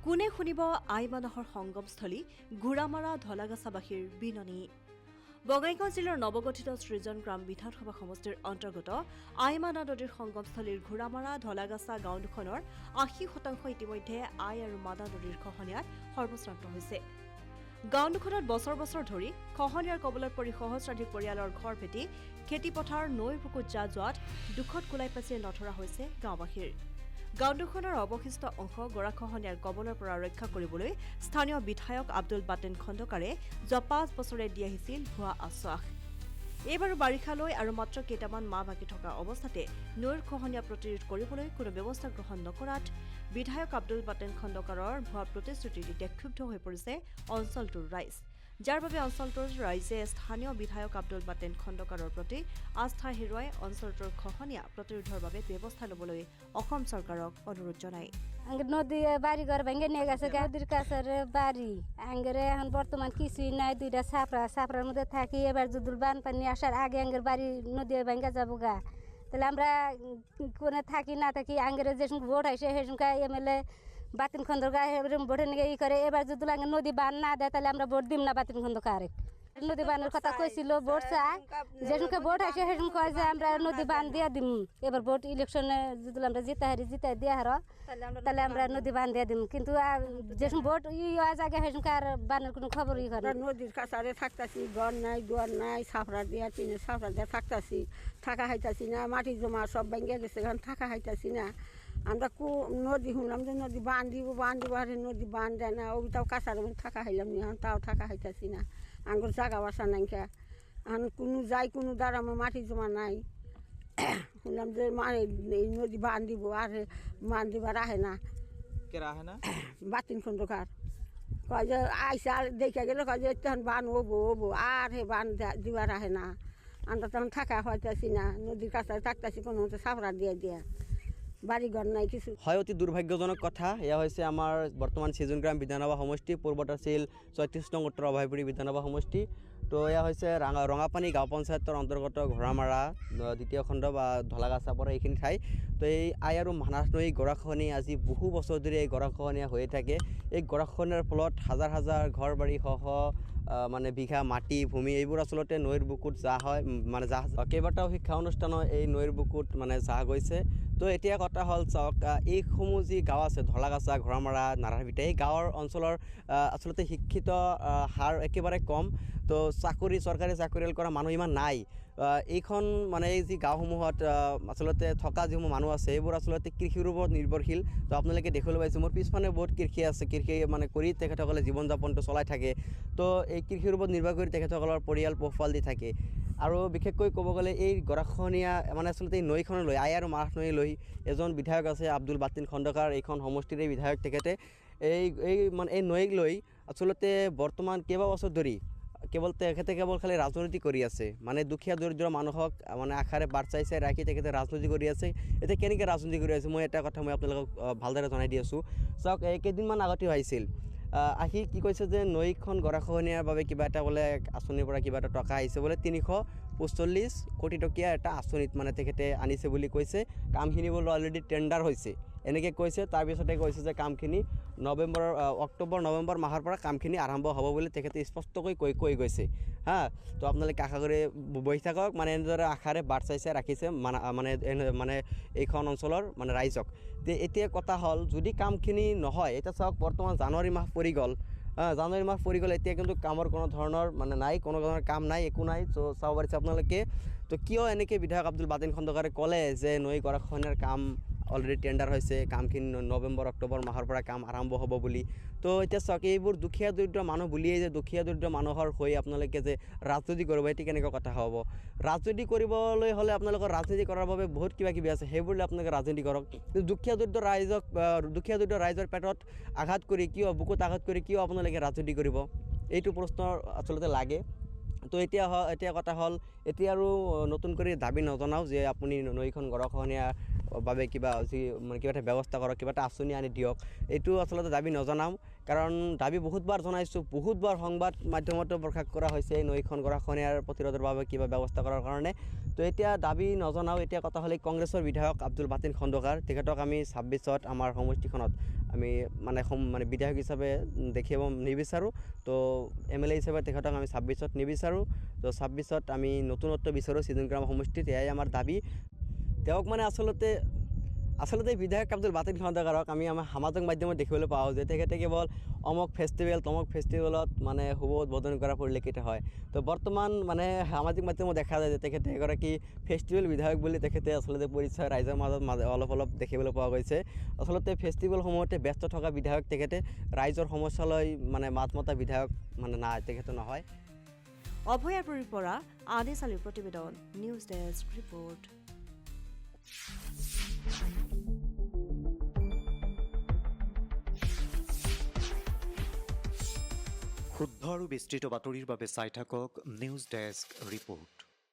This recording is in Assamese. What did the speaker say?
কোনে শুনিব আই মানহৰ সংগমস্থলী ঘোঁৰামাৰা ধলাগাছাবাসীৰ বিননি। বঙাইগাঁও জিলাৰ নৱগঠিত সৃজন গ্ৰাম বিধানসভা সমষ্টিৰ অন্তৰ্গত আইমানা নদীৰ সংগমস্থলীৰ ঘোঁৰামাৰা ধলাগাছা গাঁও দুখনৰ ৮০% ইতিমধ্যে আই আৰু মানা নদীৰ খহনীয়াত সৰ্বশ্ৰান্ত হৈছে। গাঁও দুখনত বছৰ বছৰ ধৰি খহনীয়াৰ কবলত পৰি সহস্ৰাধিক পৰিয়ালৰ ঘৰ ভেটি খেতিপথাৰ নৈৰ বুকুত যোৱাত দুখত কোলাই পাচিৰে নধৰা হৈছে গাঁওবাসীৰ। গাঁও দুখনৰ অৱশিষ্ট অংশ গৰাখহনীয়াৰ কবলৰ পৰা ৰক্ষা কৰিবলৈ স্থানীয় বিধায়ক আব্দুল বাটেন খণ্ডকাৰে যোৱা ৫ বছৰে দি আহিছিল ভুৱা আশ্বাস। এইবাৰো বাৰিষালৈ আৰু মাত্ৰ কেইটামান মাহ বাকী থকা অৱস্থাতে নৈৰ খহনীয়া প্ৰতিৰোধ কৰিবলৈ কোনো ব্যৱস্থা গ্ৰহণ নকৰাত বিধায়ক আব্দুল বাটেন খণ্ডকাৰৰ ভুৱা প্ৰতিশ্ৰুতিত এতিয়া ক্ষুব্ধ হৈ পৰিছে অঞ্চলটোৰ ৰাইজ, যাৰ বাবে অঞ্চলটোৰ ৰাইজে স্থানীয় বিধায়ক আব্দুল বাটেন খণ্ডকাৰৰ প্ৰতি আস্থা হেৰুৱাই অঞ্চলটোৰ খহনীয়া প্ৰতিৰোধৰ বাবে ব্যৱস্থা ল'বলৈ অসম চৰকাৰক অনুৰোধ জনায়। নদী বাড়িঘর ভেঙে নিয়ে গেছে, নদীর কাছের বাড়ি আঙ্গের এখন বর্তমান কিছুই নাই, দুইটা সাপড়ার মধ্যে থাকি। এবার যদি বানপানি আসার আগে আঙ্গের বাড়ি নদী ভেঙে যাবো গা, তাহলে আমরা কোনে থাকি না থাকি আঙ্গের যে ভোট আসে সে সঙ্গে এমএলএ বাতিন খন্দকার ভোটে নিয়ে ই করে। এবার যদি নদী বান না দেয় তাহলে আমরা ভোট দিম না বাতিন খন্দকার। নদী বানের কথা কইছিল ভোট চাই, যেসঙ্গে ভোট আসে সেসঙ্গে কয় যে আমরা নদী বান দিয়ে দিম। এবার ভোট ইলেকশনে যদি আমরা জিতাই দিয়ে হার তাহলে আমরা নদী বান দিয়ে দিম, কিন্তু যেসঙ্গে ভোট জায়গা সেসঙ্গে আর বানের কোনো খবরই করে। নদীর কাছারে থাকতাছি, ঘর নাই দুয়ার নাই, সাফরা দিয়া টিনের সাফরা দিয়া থাকতাছি, থাকা হাইতাছি না। মাটি জমা সব ভেঙে গেছে, এখন থাকা হাইতাছি না। আমরা নদী শুনলাম যে নদী বান দিব আরে নদী বান দেয় না, ওইটাও কাছারে থাকা হাইলাম নি, এখন তাও থাকা হাইতাছি না। আঙ্গুর জাগা বাসা নাই, এখন কোনো যাই কোনো দ্বারা আমার মাটি জমা নাই। শুনলাম যে এই নদী বান দিব, আর বান দিবার আহে না, বাতিন খন্দকার কয় যে আইসা দেখে গেলে কয় যে তখন বান হবো আর হে বান দিবার আহে না। আমরা তখন থাকা হইতেছি না, নদীর কাছে থাকতেছি কোনো মতো সাফরা দিয়ে বাড়ি ঘর নাই কিছু। হয় অতি দুর্ভাগ্যজনক কথা। এয়া হৈছে আমাৰ বৰ্তমান সিজনগ্ৰাম বিধানসভা সমষ্টি, পূৰ্বত আছিল ৩৬ নং উত্তৰ অভয়পুৰী বিধানসভা সমষ্টি। তো এয়া হৈছে ৰঙাপানী গাঁও পঞ্চায়তৰ অন্তৰ্গত ঘোঁৰামাৰা দ্বিতীয় খণ্ড বা ধলাগাছা পৰা এইখিনি ঠাই। তো এই আই আৰু মানাহ নৈ গৰাখহনীয়া আজি বহু বছৰ ধৰি এই গৰাখহনীয়া হৈয়ে থাকে। এই গৰাখহনীয়াৰ ফলত হাজাৰ হাজাৰ ঘৰ বাৰী সহ মানে বিঘা মাটি ভূমি এইবোৰ আচলতে নৈৰ বুকুত জাহ হয়, মানে জাহ কেইবাটাও শিক্ষা অনুষ্ঠানো এই নৈৰ বুকুত মানে জাহ গৈছে। তো এতিয়া কথা হ'ল চাওক, এইসমূহ যি গাঁও আছে ধলাগাছা, ঘোঁৰামাৰা, নাৰাভিটা, এই গাঁৱৰ অঞ্চলৰ আচলতে শিক্ষিত হাৰ একেবাৰে কম। তো চৰকাৰী চাকৰিয়াল কৰা মানুহ ইমান নাই। এইখন মানে এই যি গাঁওসমূহত আচলতে থকা যিসমূহ মানুহ আছে এইবোৰ আচলতে কৃষিৰ ওপৰত নিৰ্ভৰশীল। তো আপোনালোকে দেখিবলৈ পাইছে মোৰ পিছফালে বহুত কৃষি আছে, কৃষি মানে কৰি তেখেতসকলে জীৱন যাপনটো চলাই থাকে। তো এই কৃষিৰ ওপৰত নিৰ্ভৰ কৰি তেখেতসকলৰ পৰিয়াল পোহপাল দি থাকে। আৰু বিশেষকৈ ক'ব গ'লে এই গৰাখহনীয়া মানে আচলতে এই নৈখনলৈ, আই আৰু মানাহ নৈলৈ এজন বিধায়ক আছে আব্দুল বাটেন খণ্ডকাৰ, এইখন সমষ্টিৰে বিধায়ক তেখেতে। মানে এই নৈক লৈ আচলতে বৰ্তমান কেইবা বছৰ ধৰি তেখেতে খালি ৰাজনীতি কৰি আছে। মানে দুখীয়া দৰিদ্ৰ মানুহক মানে আশাৰে বাট চাই ৰাখি তেখেতে ৰাজনীতি কৰি আছে। এতিয়া কেনেকৈ ৰাজনীতি কৰি আছে মই এটা কথা মই আপোনালোকক ভালদৰে জনাই দি আছোঁ। চাওক, কেইদিনমান আগতে আহিছিল, আহি কি কৈছে যে নৈখন গৰাখহনীয়াৰ বাবে কিবা এটা বোলে আঁচনিৰ পৰা কিবা এটা টকা আহিছে বোলে, ৩৪৫ কোটি টকীয়া এটা আঁচনিত মানে তেখেতে আনিছে বুলি কৈছে। কামখিনি বোলে অলৰেডি টেণ্ডাৰ হৈছে এনেকৈ কৈছে। তাৰপিছতে কৈছে যে কামখিনি অক্টোবৰ নৱেম্বৰ মাহৰ পৰা কামখিনি আৰম্ভ হ'ব বুলি তেখেতে স্পষ্টকৈ কৈ গৈছে। তো আপোনালোকে আশা কৰি বহি থাকক, মানে এনেদৰে আশাৰে বাট চাই ৰাখিছে মানে এইখন অঞ্চলৰ মানে ৰাইজক। এতিয়া কথা হ'ল, যদি কামখিনি নহয়, এতিয়া চাওক বৰ্তমান জানুৱাৰী মাহ পৰি গ'ল, এতিয়া কিন্তু কামৰ কোনো ধৰণৰ মানে নাই, কোনো ধৰণৰ কাম নাই, একো নাই। তো চাব পাৰিছে আপোনালোকে। তো কিয় এনেকৈ বিধায়ক আব্দুল বাটেন খণ্ডকাৰে ক'লে যে নৈ গৰাখহনীয়াৰ কাম অলৰেডি টেণ্ডাৰ হৈছে, কামখিনি নৱেম্বৰ অক্টোবৰ মাহৰ পৰা কাম আৰম্ভ হ'ব বুলি। তো এতিয়া চাওক, এইবোৰ দুখীয়া দৰিদ্ৰ মানুহ বুলিয়েই যে দুখীয়া দৰিদ্ৰ মানুহৰ হৈ আপোনালোকে যে ৰাজনীতি কৰিব, সেইটো কেনেকুৱা কথা হ'ব? ৰাজনীতি কৰিবলৈ হ'লে আপোনালোকৰ ৰাজনীতি কৰাৰ বাবে বহুত কিবা কিবি আছে, সেইবোৰ আপোনালোকে ৰাজনীতি কৰক। দুখীয়া দৰিদ্ৰ ৰাইজৰ পেটত আঘাত কৰি কিয়, বুকুত আঘাত কৰি কিয় আপোনালোকে ৰাজনীতি কৰিব? এইটো প্ৰশ্ন আচলতে লাগে। তো এতিয়া কথা হ'ল, এতিয়া আৰু নতুন কৰি দাবী নজনাওঁ যে আপুনি নৈখন গৰাখহনীয়া বাবে কিবা মানে কিবা এটা ব্যৱস্থা কৰক, কিবা এটা আঁচনি আনি দিয়ক, এইটো আচলতে দাবী নজনাওঁ। কাৰণ দাবী বহুতবাৰ জনাইছোঁ, বহুতবাৰ সংবাদ মাধ্যমতো প্ৰকাশ কৰা হৈছে এই নৈখন গৰাখহনীয়াৰ প্ৰতিৰোধৰ বাবে কিবা ব্যৱস্থা কৰাৰ কাৰণে। তো এতিয়া দাবী নজনাওঁ। এতিয়া কথা হ'লে কংগ্ৰেছৰ বিধায়ক আব্দুল বাতিন খন্দকাৰ, তেখেতক আমি 26ত আমাৰ সমষ্টিখনত আমি মানে বিধায়ক হিচাপে দেখিব নিবিচাৰোঁ। তো MLA হিচাপে তেখেতক আমি 26ত নিবিচাৰোঁ। তো 26ত আমি নতুনত্ব বিচাৰোঁ ছিজনগ্ৰাম সমষ্টিত, এয়াই আমাৰ দাবী। তেওঁক মানে আচলতে বিধায়ক আব্দুল বাতিন খন্দকাৰক আমি আমাৰ সামাজিক মাধ্যমত দেখিবলৈ পাওঁ যে তেখেতে কেৱল অমুক ফেষ্টিভেল তমুক ফেষ্টিভেলত মানে শুভ উদ্বোধন কৰা পৰিলক্ষিত হয়। তো বৰ্তমান মানে সামাজিক মাধ্যমত দেখা যায় যে তেখেতে এগৰাকী ফেষ্টিভেল বিধায়ক বুলি তেখেতে আচলতে পৰিচয় ৰাইজৰ মাজত অলপ দেখিবলৈ পোৱা গৈছে। আচলতে ফেষ্টিভেলসমূহতে ব্যস্ত থকা বিধায়ক তেখেতে, ৰাইজৰ সমস্যালৈ মানে মাত মতা বিধায়ক মানে নাই, তেখেতে নহয়। অভয়াপুৰীৰ পৰা আনিছ আলীৰ প্ৰতিবেদন, নিউজ ডেস্ক ৰিপৰ্ট। শুদ্ধ আৰু বিস্তৃত বাতৰিৰ বাবে চাই থাকক নিউজ ডেস্ক ৰিপৰ্ট।